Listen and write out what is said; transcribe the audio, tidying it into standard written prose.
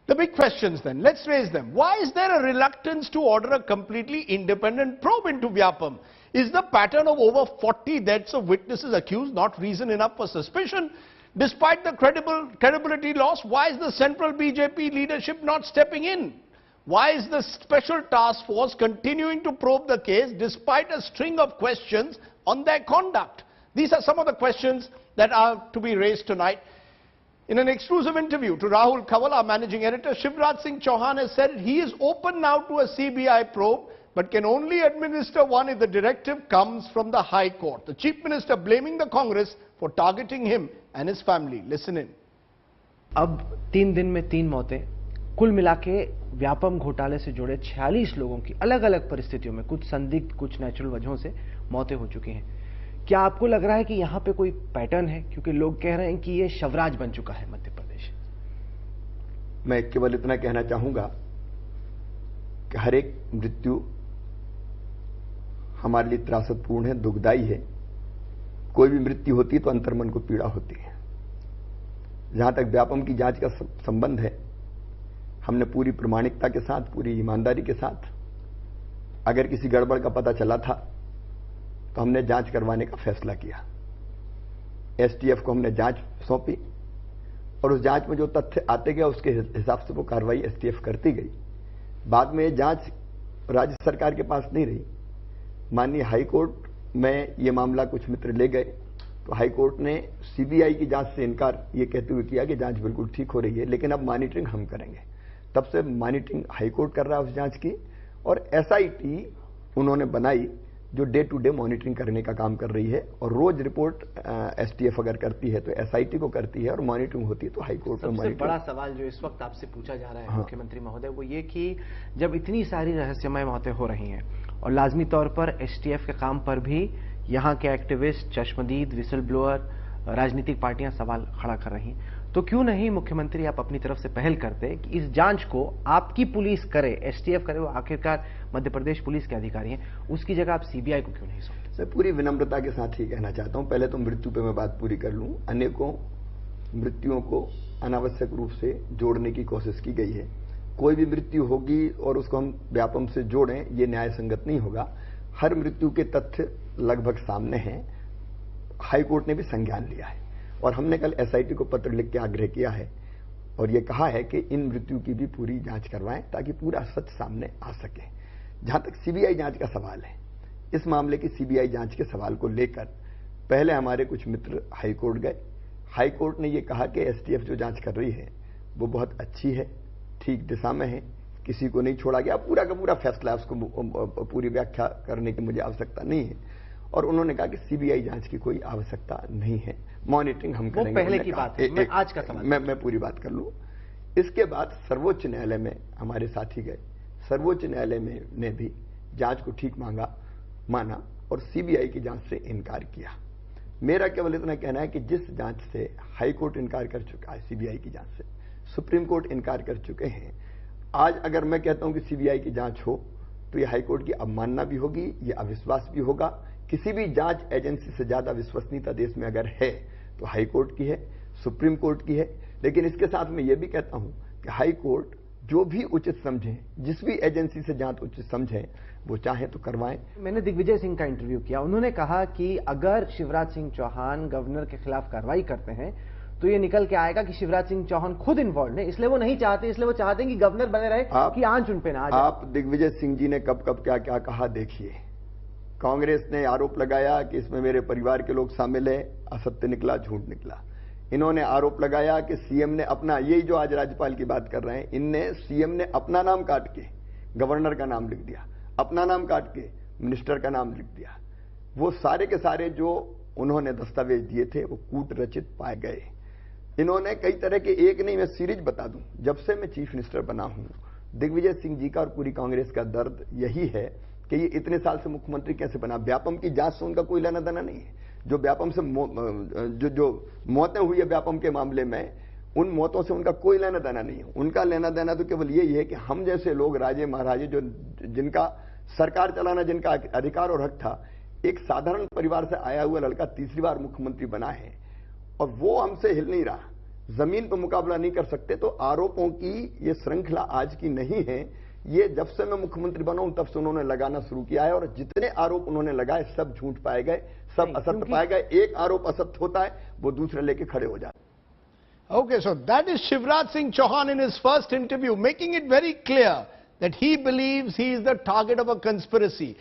The big questions then, let's raise them. Why is there a reluctance to order a completely independent probe into Vyapam? Is the pattern of over 40 deaths of witnesses accused not reason enough for suspicion? Despite the credibility loss, why is the central BJP leadership not stepping in? Why is the special task force continuing to probe the case despite a string of questions on their conduct? These are some of the questions that are to be raised tonight. In an exclusive interview to Rahul Kanwal, our managing editor, Shivraj Singh Chauhan has said he is open now to a CBI probe, but can only administer one if the directive comes from the High Court. The Chief Minister blaming the Congress for targeting him and his family. Listen in. अब 3 दिन में 3 मौतें, कुल मिलाके व्यापम घोटाले से जुड़े 46 लोगों की अलग अलग परिस्थितियों में, कुछ संदिग्ध कुछ नेचुरल वजहों से मौतें हो चुकी हैं। क्या आपको लग रहा है कि यहां पे कोई पैटर्न है? क्योंकि लोग कह रहे हैं कि ये शवराज बन चुका है मध्य प्रदेश। मैं केवल इतना कहना चाहूंगा कि हर एक मृत्यु हमारे लिए त्रासदपूर्ण है, दुखदाई है। कोई भी मृत्यु होती है तो अंतर्मन को पीड़ा होती है। जहां तक व्यापम की जांच का संबंध है, हमने पूरी प्रामाणिकता के साथ, पूरी ईमानदारी के साथ, अगर किसी गड़बड़ का पता चला था तो हमने जांच करवाने का फैसला किया। एसटीएफ को हमने जांच सौंपी और उस जांच में जो तथ्य आते गए उसके हिसाब से वो कार्रवाई एसटीएफ करती गई। बाद में ये जांच राज्य सरकार के पास नहीं रही। माननीय हाईकोर्ट में ये मामला कुछ मित्र ले गए तो हाईकोर्ट ने सीबीआई की जांच से इनकार ये कहते हुए किया कि जांच बिल्कुल ठीक हो रही है, लेकिन अब मॉनिटरिंग हम करेंगे। तब से मॉनिटरिंग हाईकोर्ट कर रहा है उस जांच की, और एसआईटी उन्होंने बनाई जो डे टू डे मॉनिटरिंग करने का काम कर रही है, और रोज रिपोर्ट एसटीएफ अगर करती है तो एसआईटी को करती है, और मॉनिटरिंग होती है तो हाईकोर्ट में। सबसे बड़ा सवाल जो इस वक्त आपसे पूछा जा रहा है मुख्यमंत्री महोदय, वो ये कि जब इतनी सारी रहस्यमय मौतें हो रही हैं और लाजमी तौर पर एसटीएफ के काम पर भी यहाँ के एक्टिविस्ट, चश्मदीद, विसल ब्लोअर, राजनीतिक पार्टियां सवाल खड़ा कर रही हैं, तो क्यों नहीं मुख्यमंत्री आप अपनी तरफ से पहल करते कि इस जांच को आपकी पुलिस करे, एसटीएफ करे, वो आखिरकार मध्य प्रदेश पुलिस के अधिकारी हैं, उसकी जगह आप सीबीआई को क्यों नहीं सौंपते? मैं पूरी विनम्रता के साथ ही कहना चाहता हूं, पहले तो मृत्यु पे मैं बात पूरी कर लूं। अनेकों मृत्युओं को अनावश्यक रूप से जोड़ने की कोशिश की गई है। कोई भी मृत्यु होगी और उसको हम व्यापम से जोड़ें, ये न्याय संगत नहीं होगा। हर मृत्यु के तथ्य लगभग सामने हैं। हाईकोर्ट ने भी संज्ञान लिया है और हमने कल एसआईटी को पत्र लिख के आग्रह किया है और यह कहा है कि इन मृत्यु की भी पूरी जांच करवाएं ताकि पूरा सच सामने आ सके। जहां तक सीबीआई जांच का सवाल है, इस मामले की सीबीआई जांच के सवाल को लेकर पहले हमारे कुछ मित्र हाईकोर्ट गए। हाईकोर्ट ने यह कहा कि एसटीएफ जो जांच कर रही है वो बहुत अच्छी है, ठीक दिशा में है, किसी को नहीं छोड़ा गया। पूरा का पूरा फैसला, उसको पूरी व्याख्या करने की मुझे आवश्यकता नहीं है, और उन्होंने कहा कि सीबीआई जांच की कोई आवश्यकता नहीं है, मॉनिटरिंग हम करेंगे। पहले की बात है, मैं आज का सवाल मैं पूरी बात कर लूं। इसके बाद सर्वोच्च न्यायालय में हमारे साथी गए, सर्वोच्च न्यायालय में ने भी जांच को ठीक माना और सीबीआई की जांच से इनकार किया। मेरा केवल इतना कहना है कि जिस जांच से हाईकोर्ट इनकार कर चुका है, सीबीआई की जांच से सुप्रीम कोर्ट इनकार कर चुके हैं, आज अगर मैं कहता हूं कि सीबीआई की जांच हो तो यह हाईकोर्ट की अवमानना भी होगी, यह अविश्वास भी होगा। किसी भी जांच एजेंसी से ज्यादा विश्वसनीयता देश में अगर है तो हाईकोर्ट की है, सुप्रीम कोर्ट की है। लेकिन इसके साथ मैं ये भी कहता हूं कि हाईकोर्ट जो भी उचित समझे, जिस भी एजेंसी से जांच उचित समझे, वो चाहे तो करवाएं। मैंने दिग्विजय सिंह का इंटरव्यू किया, उन्होंने कहा कि अगर शिवराज सिंह चौहान गवर्नर के खिलाफ कार्रवाई करते हैं तो ये निकल के आएगा कि शिवराज सिंह चौहान खुद इन्वॉल्व है, इसलिए वो नहीं चाहते, इसलिए वो चाहते हैं कि गवर्नर बने रहे कि आंच उन पे ना आ जाए। आप दिग्विजय सिंह जी ने कब कब क्या क्या कहा देखिए। कांग्रेस ने आरोप लगाया कि इसमें मेरे परिवार के लोग शामिल हैं, असत्य निकला, झूठ निकला। इन्होंने आरोप लगाया कि सीएम ने अपना, यही जो आज राज्यपाल की बात कर रहे हैं, इनने सीएम ने अपना नाम काट के गवर्नर का नाम लिख दिया, अपना नाम काट के मिनिस्टर का नाम लिख दिया। वो सारे के सारे जो उन्होंने दस्तावेज दिए थे वो कूट रचित पाए गए। इन्होंने कई तरह के, एक नहीं मैं सीरीज बता दूं, जब से मैं चीफ मिनिस्टर बना हूं, दिग्विजय सिंह जी का और पूरी कांग्रेस का दर्द यही है कि ये इतने साल से मुख्यमंत्री कैसे बना। व्यापम की जांच से उनका कोई लेना देना नहीं है। जो व्यापम से जो मौतें हुई है व्यापम के मामले में, उन मौतों से उनका कोई लेना देना नहीं है। उनका लेना देना तो केवल यही है कि हम जैसे लोग, राजे महाराजे, जो जिनका सरकार चलाना जिनका अधिकार और हक था, एक साधारण परिवार से आया हुआ लड़का तीसरी बार मुख्यमंत्री बना है और वो हमसे हिल नहीं रहा। जमीन पर मुकाबला नहीं कर सकते, तो आरोपों की ये श्रृंखला आज की नहीं है। ये जब से मैं मुख्यमंत्री बना हूं तब से उन्होंने लगाना शुरू किया है, और जितने आरोप उन्होंने लगाए सब झूठ पाए गए, सब असत्य पाए गए। एक आरोप असत्य होता है, वो दूसरे लेके खड़े हो जाते। Okay, so that is Shivraj Singh Chauhan in his first interview, making it very clear that he believes he is the target of a conspiracy.